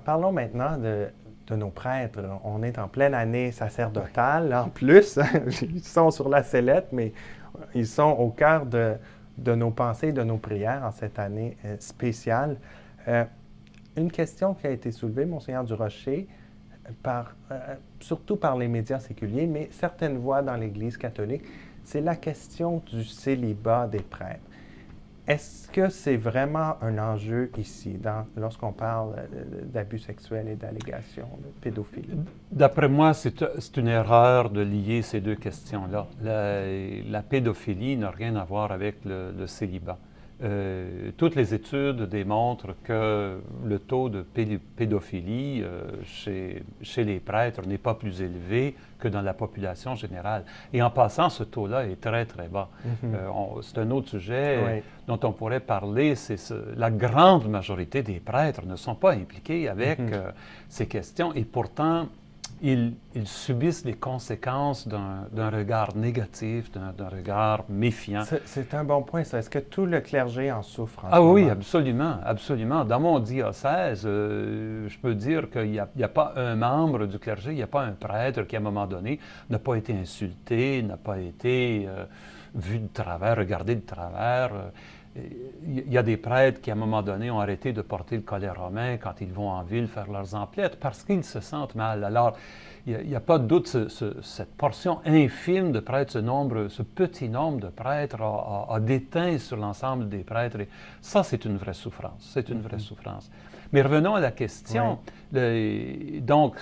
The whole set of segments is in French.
Parlons maintenant de nos prêtres. On est en pleine année sacerdotale. En plus, ils sont sur la sellette, mais ils sont au cœur de nos pensées, de nos prières en cette année spéciale. Une question qui a été soulevée, Monseigneur Durocher, surtout par les médias séculiers, mais certaines voix dans l'Église catholique, c'est la question du célibat des prêtres. Est-ce que c'est vraiment un enjeu ici, lorsqu'on parle d'abus sexuels et d'allégations de pédophilie? D'après moi, c'est une erreur de lier ces deux questions-là. La pédophilie n'a rien à voir avec le célibat. Toutes les études démontrent que le taux de pédophilie chez les prêtres n'est pas plus élevé que dans la population générale. Et en passant, ce taux-là est très, très bas. C'est un autre sujet dont on pourrait parler. La grande majorité des prêtres ne sont pas impliqués avec ces questions et pourtant, ils subissent les conséquences d'un regard négatif, d'un regard méfiant. C'est un bon point, ça. Est-ce que tout le clergé en souffre? Oui, absolument, absolument. Dans mon diocèse, je peux dire qu'il n'y a pas un membre du clergé, il n'y a pas un prêtre qui, à un moment donné, n'a pas été insulté, n'a pas été vu de travers, regardé de travers. Il y a des prêtres qui, à un moment donné, ont arrêté de porter le collet romain quand ils vont en ville faire leurs emplettes parce qu'ils se sentent mal. Alors, il n'y a pas de doute, cette portion infime de prêtres, ce petit nombre de prêtres a déteint sur l'ensemble des prêtres. Et ça, c'est une vraie souffrance. C'est une vraie souffrance. Mais revenons à la question. Donc,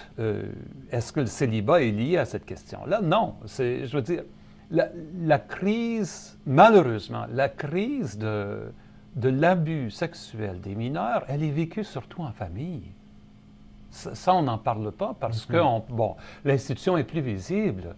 est-ce que le célibat est lié à cette question-là? Non. Je veux dire, la crise, malheureusement, la crise de l'abus sexuel des mineurs, elle est vécue surtout en famille. Ça, on n'en parle pas parce que l'institution est plus visible.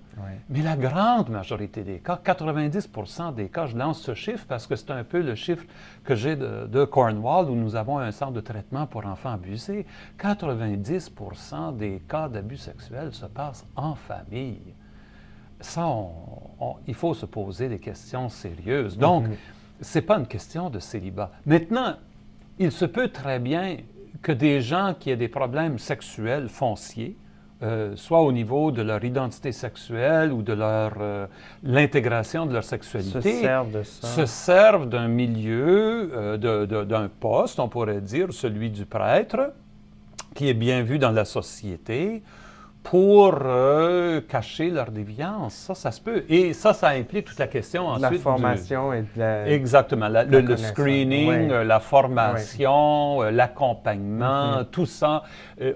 Mais la grande majorité des cas, 90% des cas, je lance ce chiffre parce que c'est un peu le chiffre que j'ai de Cornwall où nous avons un centre de traitement pour enfants abusés. 90% des cas d'abus sexuels se passent en famille. Ça, il faut se poser des questions sérieuses. Donc, ce n'est pas une question de célibat. Maintenant, il se peut très bien que des gens qui aient des problèmes sexuels fonciers, soit au niveau de leur identité sexuelle ou de l'intégration de leur sexualité, se servent d'un milieu, d'un poste, on pourrait dire, celui du prêtre, qui est bien vu dans la société, pour cacher leur déviance. Ça se peut. Et ça implique toute la question ensuite. La formation et de la... Exactement. Le screening, la formation, l'accompagnement, tout ça.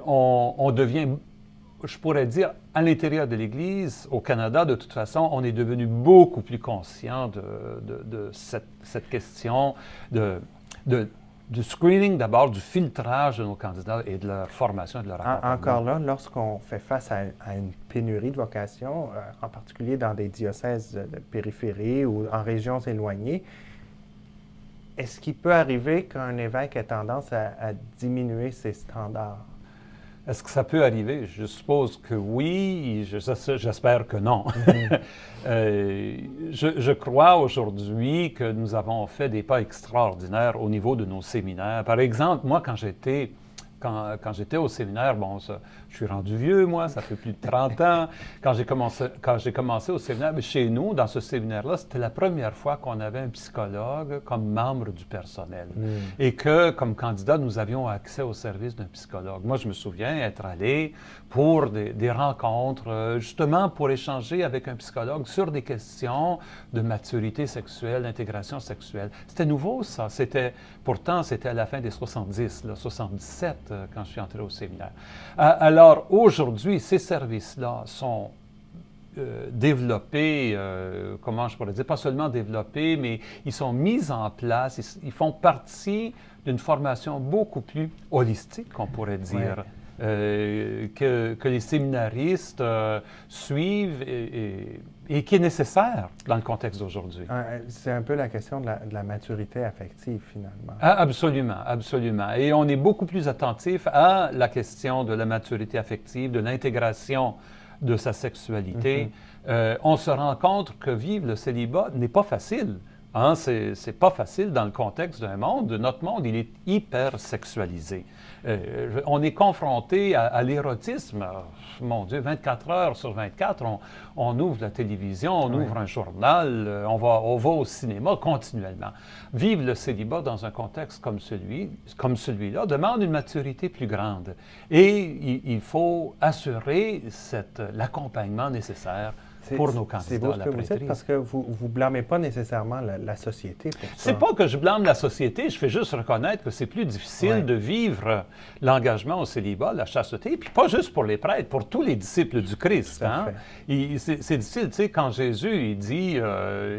On devient, je pourrais dire, à l'intérieur de l'Église, au Canada, de toute façon, on est devenu beaucoup plus conscient de cette question du screening d'abord, du filtrage de nos candidats et de leur formation et de leur accompagnement. Encore là, lorsqu'on fait face à une pénurie de vocations, en particulier dans des diocèses de périphérie ou en régions éloignées, est-ce qu'il peut arriver qu'un évêque ait tendance à diminuer ses standards? Est-ce que ça peut arriver? Je suppose que oui, j'espère que non. Je crois aujourd'hui que nous avons fait des pas extraordinaires au niveau de nos séminaires. Par exemple, moi, quand j'étais au séminaire, je suis rendu vieux, moi, ça fait plus de 30 ans. Quand j'ai commencé au séminaire, mais chez nous, dans ce séminaire-là, c'était la première fois qu'on avait un psychologue comme membre du personnel. Et que, comme candidat, nous avions accès au service d'un psychologue. Moi, je me souviens être allé pour des rencontres, justement pour échanger avec un psychologue sur des questions de maturité sexuelle, d'intégration sexuelle. C'était nouveau, ça. Pourtant, c'était à la fin des 70, 77, quand je suis entré au séminaire. Alors, aujourd'hui, ces services-là sont développés, comment je pourrais dire, pas seulement développés, mais ils sont mis en place, ils font partie d'une formation beaucoup plus holistique, on pourrait dire. Que les séminaristes suivent et qui est nécessaire dans le contexte d'aujourd'hui. C'est un peu la question de la maturité affective, finalement. Absolument, absolument. Et on est beaucoup plus attentif à la question de la maturité affective, de l'intégration de sa sexualité. On se rend compte que vivre le célibat n'est pas facile. Hein, c'est pas facile dans le contexte d'un monde. Notre monde, il est hyper sexualisé. On est confronté à l'érotisme. Mon Dieu, 24 heures sur 24, on ouvre la télévision, on ouvre un journal, on va au cinéma continuellement. Vivre le célibat dans un contexte comme celui-là demande une maturité plus grande. Et il faut assurer l'accompagnement nécessaire pour nos candidats à la prêtrise. C'est beau ce que vous dites, parce que vous ne blâmez pas nécessairement la société pour ça. C'est pas que je blâme la société, je fais juste reconnaître que c'est plus difficile de vivre l'engagement au célibat, la chasteté, puis pas juste pour les prêtres, pour tous les disciples du Christ. Hein? C'est difficile, tu sais, quand Jésus il dit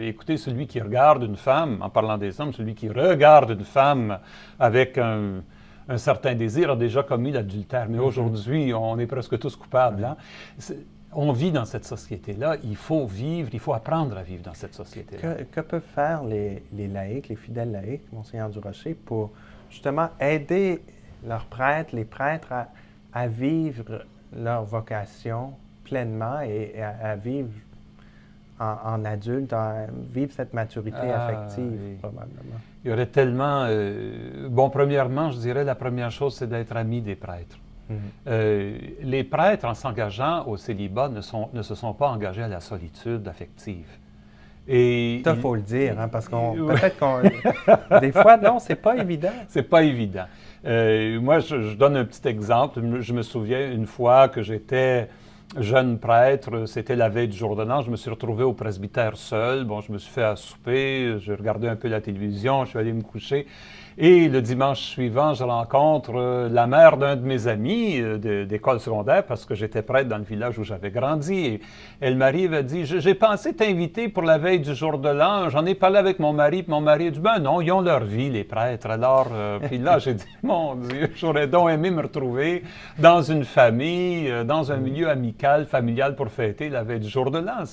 écoutez, celui qui regarde une femme, en parlant des hommes, celui qui regarde une femme avec un certain désir a déjà commis l'adultère. Mais aujourd'hui, on est presque tous coupables. Hein? On vit dans cette société-là, il faut vivre, il faut apprendre à vivre dans cette société-là. Que peuvent faire les laïcs, les fidèles laïcs, Monseigneur Durocher, pour justement aider leurs prêtres, les prêtres, à vivre leur vocation pleinement et à vivre en adulte, à vivre cette maturité affective, probablement? Il y aurait tellement... bon, premièrement, je dirais la première chose, c'est d'être ami des prêtres. Les prêtres, en s'engageant au célibat, ne se sont pas engagés à la solitude affective. Et ça, il faut le dire, hein, parce qu'on peut-être qu'on... Des fois, non, c'est pas évident. C'est pas évident. Moi, je donne un petit exemple. Je me souviens une fois que j'étais jeune prêtre, c'était la veille du jour de l'an, je me suis retrouvé au presbytère seul. Bon, je me suis fait à souper, j'ai regardé un peu la télévision, je suis allé me coucher. Et le dimanche suivant, je rencontre la mère d'un de mes amis d'école secondaire, parce que j'étais prêtre dans le village où j'avais grandi. Et elle m'arrive, elle dit, j'ai pensé t'inviter pour la veille du jour de l'an. J'en ai parlé avec mon mari, puis mon mari a dit, ben non, ils ont leur vie, les prêtres. Alors, puis là, j'ai dit, mon Dieu, j'aurais donc aimé me retrouver dans une famille, dans un milieu amical, familial pour fêter la veille du jour de l'an.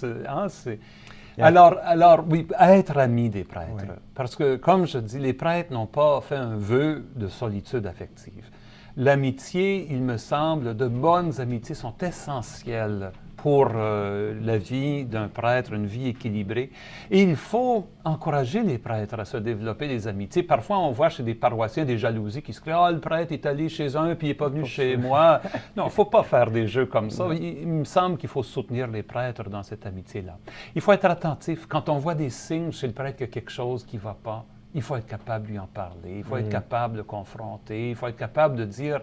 Alors, oui, être ami des prêtres. Oui. Parce que, comme je dis, les prêtres n'ont pas fait un vœu de solitude affective. L'amitié, il me semble, de bonnes amitiés sont essentielles pour la vie d'un prêtre, une vie équilibrée. Et il faut encourager les prêtres à se développer des amitiés. Parfois, on voit chez des paroissiens des jalousies qui se créent « Ah, le prêtre est allé chez un, puis il n'est pas venu chez moi. » Non, il ne faut pas faire des jeux comme ça. Il me semble qu'il faut soutenir les prêtres dans cette amitié-là. Il faut être attentif. Quand on voit des signes chez le prêtre qu'il y a quelque chose qui ne va pas, il faut être capable de lui en parler. Il faut être capable de confronter. Il faut être capable de dire...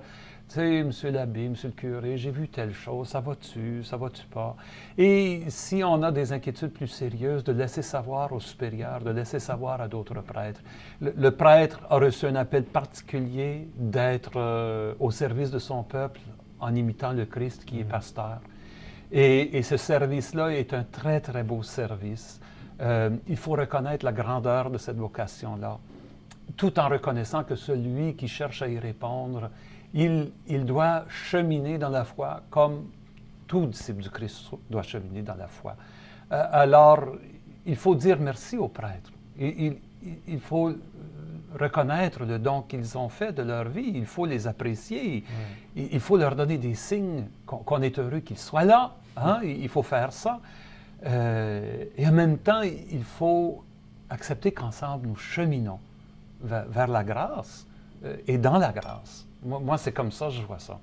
Tu sais, monsieur l'abbé, monsieur le curé, j'ai vu telle chose, ça va-tu pas? Et si on a des inquiétudes plus sérieuses, de laisser savoir aux supérieurs, de laisser savoir à d'autres prêtres. Le prêtre a reçu un appel particulier d'être au service de son peuple en imitant le Christ qui est pasteur. Et ce service-là est un très, très beau service. Il faut reconnaître la grandeur de cette vocation-là, tout en reconnaissant que celui qui cherche à y répondre, il doit cheminer dans la foi comme tout disciple du Christ doit cheminer dans la foi. Alors, il faut dire merci aux prêtres. Il faut reconnaître le don qu'ils ont fait de leur vie. Il faut les apprécier. Il faut leur donner des signes qu'on est heureux qu'ils soient là. Hein? Il faut faire ça. Et en même temps, il faut accepter qu'ensemble, nous cheminons vers la grâce et dans la grâce. Moi, c'est comme ça que je vois ça.